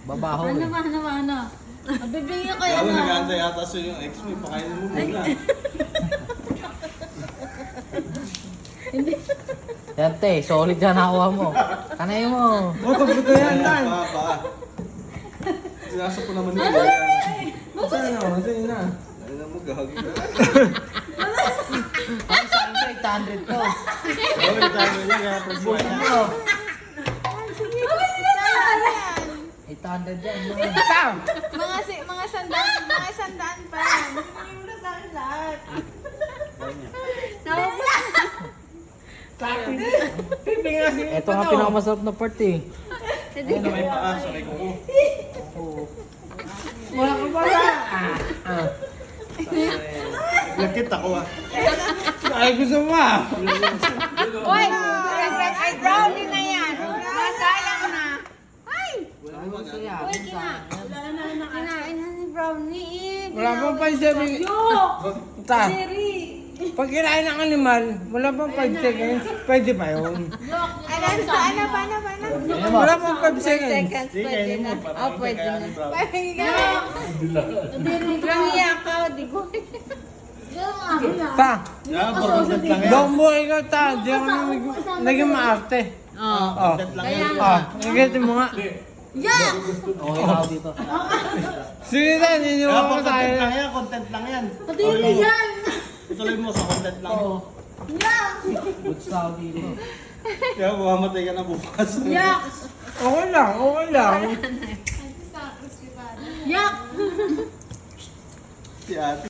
Babaho Ano eh. ba, ano ba, ano? Bibigyan ko Kaya yan. mo nag-aantay yata sa yung XP, pakainin mo muna. Yan te, solid yan nakuha mo. Kanay mo. Oh, pagbuto yan, Dan. Baka. Sinasa ko naman nila yan. Saan na? Saan na? Ay na mo, gagi. Ang saan ka, 800 to. Okay, tayo nila kaya pagbuhay na. Ano? 800 yan. Mga sandaan pa yan. Hindi mo na sa akin lahat. Ito nga pinakamasarap na part eh. Ay na may paa, sakay ko. Wala ka ba? Nagkit ako ah. Ay, gusto mo ah. Uy! Ay, brownie na yan. Masayang na. Ay! Uy, kinain na ni brownie. Wala pang 5 seconds. Ta. Pag kinain ng animal, wala pang 5 seconds. Pwede pa yun. Ano pa? Wala pang 5 seconds. Sige, kainin mo. Oh, pwede na. Pwede Brownie ako, di ko. Ta. Yeah, content lang yan. Doon mo ikaw ta. Di ako naging maarte. Oh. Content lang yan. Oh. Nagigit mo nga. Okay na ako dito. Sige ta, ninyo Kaya mo po, tayo. content lang yan, content lang yan. Patili yan! Ituloy mo sa content lang. Goods na ako dito. Kaya mamamatay ka na bukas. Yak! Okay lang, okay lang. Yak! Si ate.